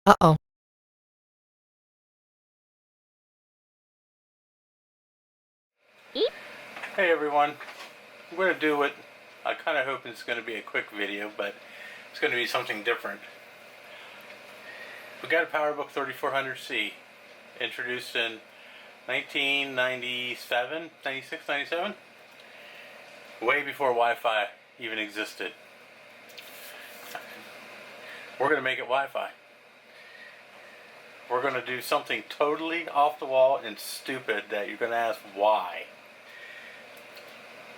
Uh-oh. Hey everyone, I'm going to do what I kind of hope it's going to be a quick video, but it's going to be something different. We got a PowerBook 3400c introduced in 1997, 96, 97, way before Wi-Fi even existed. We're going to make it Wi-Fi. We're going to do something totally off the wall and stupid that you're going to ask why.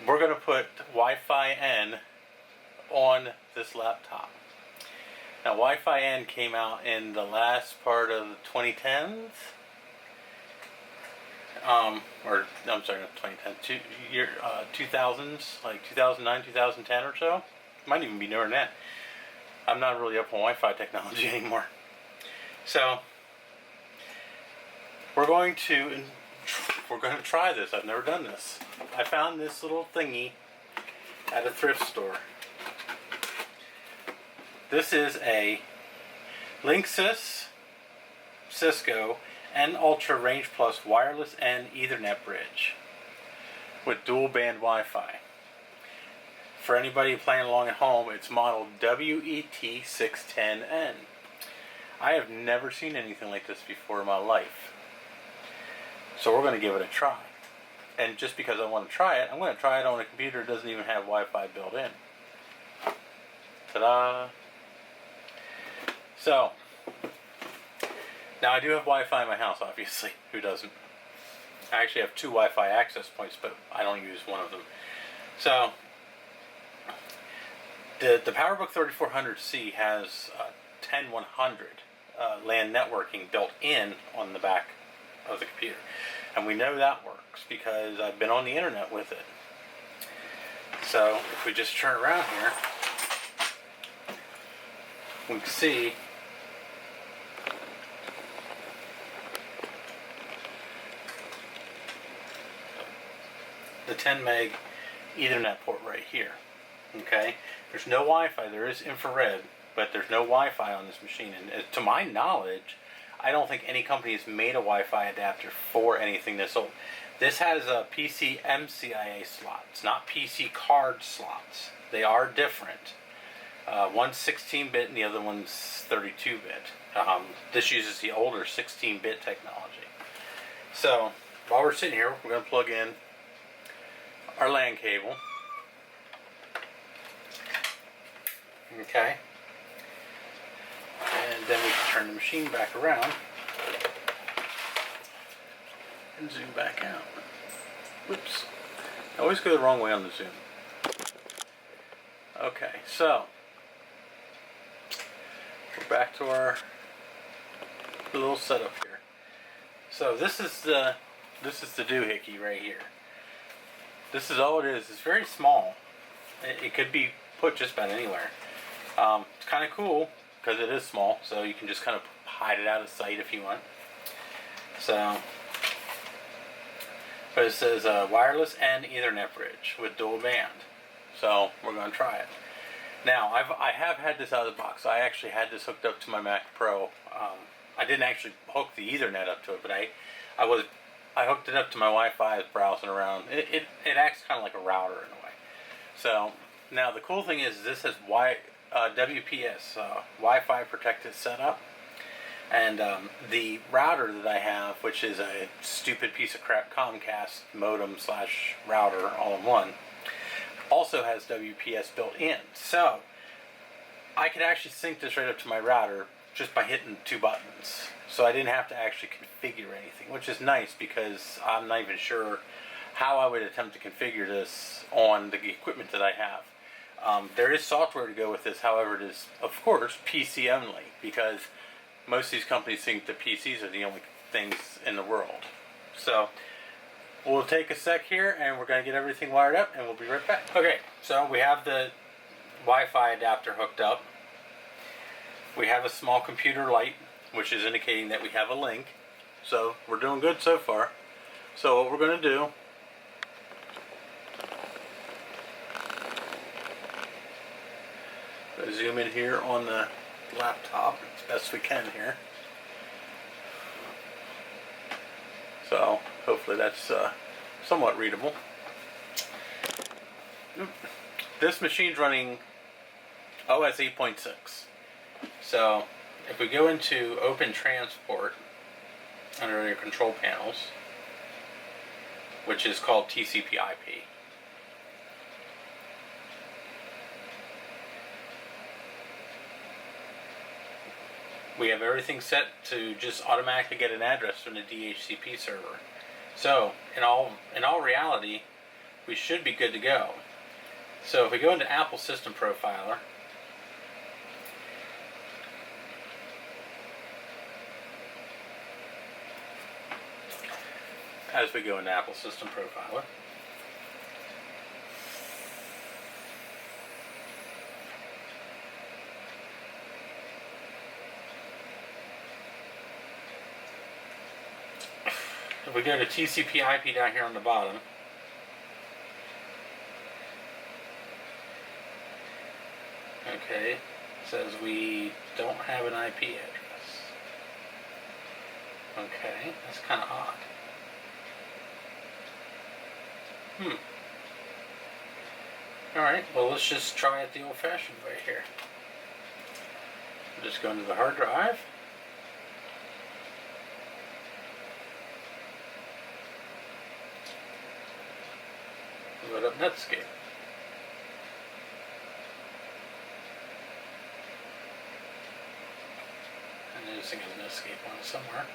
We're going to put Wi-Fi N on this laptop. Now, Wi-Fi N came out in the last part of the 2010s. Or, no, I'm sorry, not 2010, 2000s, like 2009, 2010 or so. Might even be newer than that. I'm not really up on Wi-Fi technology anymore. So, we're going to try this. I've never done this. I found this little thingy at a thrift store. This is a Linksys Cisco N Ultra Range Plus wireless and Ethernet bridge with dual band Wi-Fi. For anybody playing along at home, it's model WET610N. I have never seen anything like this before in my life. So we're going to give it a try. And just because I want to try it, I'm going to try it on a computer that doesn't even have Wi-Fi built in. Ta-da! So, now I do have Wi-Fi in my house, obviously. Who doesn't? I actually have two Wi-Fi access points, but I don't use one of them. So, the PowerBook 3400c has 10100 LAN networking built in on the back of the computer. And we know that works because I've been on the internet with it. So if we just turn around here, we can see the 10 meg Ethernet port right here. Okay, there's no Wi-Fi. There is infrared, but there's no Wi-Fi on this machine. And to my knowledge, I don't think any company has made a Wi-Fi adapter for anything this old. This has a PC MCIA slots, not PC card slots. They are different. One's 16-bit and the other one's 32-bit. This uses the older 16-bit technology. So, while we're sitting here, we're going to plug in our LAN cable. Okay. And then we can turn the machine back around and zoom back out. Whoops. I always go the wrong way on the zoom. Okay, so we're back to our little setup here. So this is the doohickey right here. This is all it is. It's very small. It could be put just about anywhere. It's kind of cool because it is small, so you can just kind of hide it out of sight if you want. So, but it says wireless and Ethernet bridge with dual band. So we're going to try it. Now I have had this out of the box. I actually had this hooked up to my Mac Pro. I didn't actually hook the Ethernet up to it, but I hooked it up to my Wi-Fi. I was browsing around. It acts kind of like a router in a way. So now the cool thing is this has WPS, Wi-Fi protected setup, and the router that I have, which is a stupid piece of crap Comcast modem slash router all in one, also has WPS built in. So I could actually sync this right up to my router just by hitting two buttons. So I didn't have to actually configure anything, which is nice because I'm not even sure how I would attempt to configure this on the equipment that I have. There is software to go with this, however it is, of course, PC only, because most of these companies think that PCs are the only things in the world. So, we'll take a sec here, and we're going to get everything wired up, and we'll be right back. Okay, so we have the Wi-Fi adapter hooked up. We have a small computer light, which is indicating that we have a link. So, we're doing good so far. So, what we're going to do, zoom in here on the laptop. It's best we can here. So hopefully that's somewhat readable. This machine's running OS 8.6. So if we go into Open Transport under your control panels, which is called TCP/IP. We have everything set to just automatically get an address from the DHCP server. So in all reality, we should be good to go. So if we go into Apple System Profiler, as we go into Apple System Profiler, if we go to TCP/IP down here on the bottom, okay, it says we don't have an IP address. Okay, that's kind of odd. Alright, well let's just try it the old-fashioned way here. Just go into the hard drive. Load up Netscape. And this thing has Netscape on it somewhere.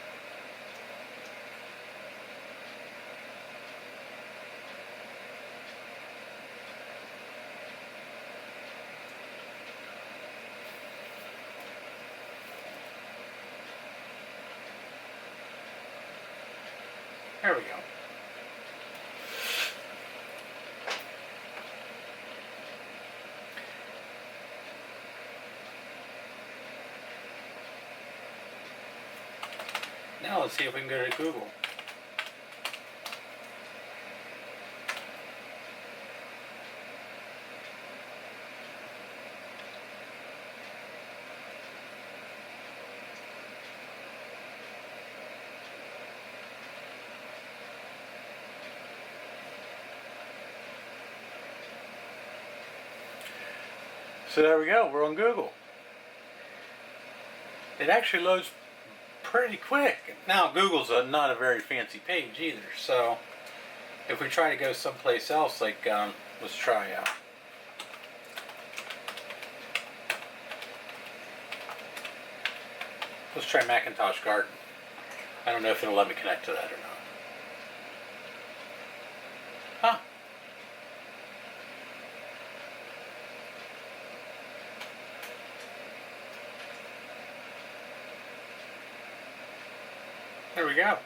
There we go. Now let's see if we can go to Google. So there we go, we're on Google. It actually loads pretty quick. Now Google's not a very fancy page either, so if we try to go someplace else, like let's try Macintosh Garden. I don't know if it'll let me connect to that or not. Huh. There we go.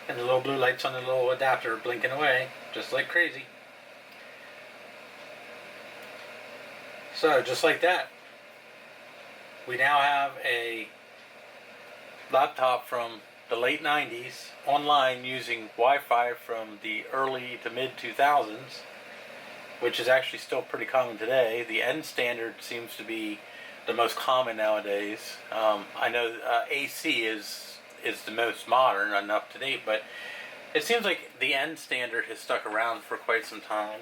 And the little blue lights on the little adapter are blinking away, just like crazy. So, just like that, we now have a laptop from the late 90s online using Wi-Fi from the early to mid 2000s, which is actually still pretty common today. The N standard seems to be the most common nowadays. I know AC is the most modern and up to date, but it seems like the N standard has stuck around for quite some time.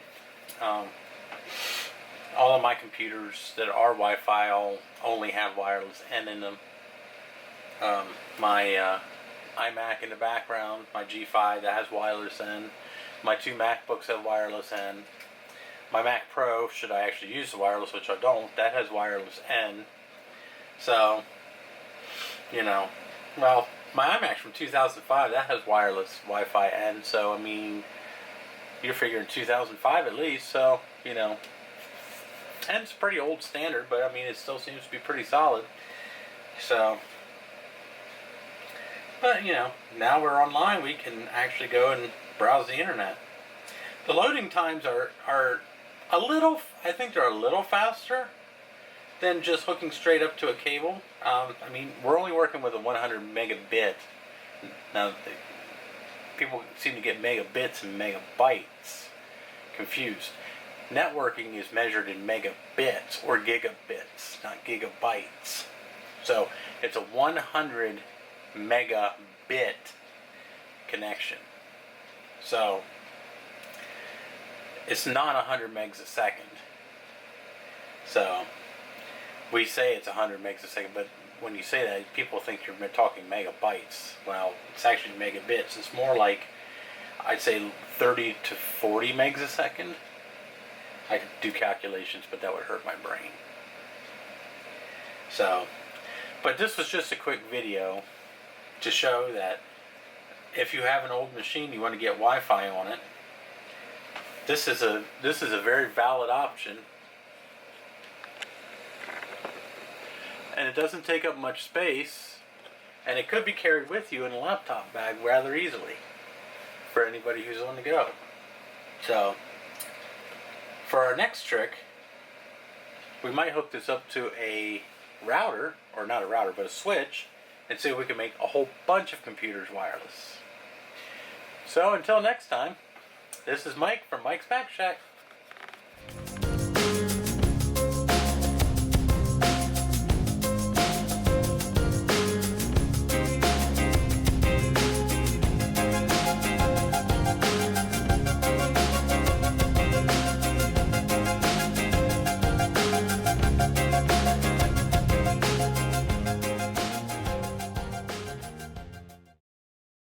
All of my computers that are Wi-Fi all only have wireless N in them. My iMac in the background, my G5 that has wireless N. My two MacBooks have wireless N. My Mac Pro, should I actually use the wireless, which I don't, that has wireless N. So, you know, well, my iMac's from 2005, that has wireless Wi-Fi N, so, I mean, you're figuring 2005 at least, so, you know, and it's a pretty old standard, but, I mean, it still seems to be pretty solid, so, but, you know, now we're online, we can actually go and browse the internet. The loading times are a little, I think they're a little faster than just hooking straight up to a cable. I mean, we're only working with a 100 megabit. Now, people seem to get megabits and megabytes confused. networking is measured in megabits or gigabits, not gigabytes. So it's a 100 megabit connection. So it's not 100 megs a second. So we say it's 100 megs a second, but when you say that, people think you're talking megabytes. Well, it's actually megabits. It's more like, I'd say 30 to 40 megs a second. I could do calculations, but that would hurt my brain. So, but this was just a quick video to show that if you have an old machine, you want to get Wi-Fi on it, this is a very valid option. And it doesn't take up much space, and it could be carried with you in a laptop bag rather easily for anybody who's on the go. So, for our next trick, we might hook this up to a router, or not a router, but a switch, and see if we can make a whole bunch of computers wireless. So until next time, this is Mike from Mike's MacYak.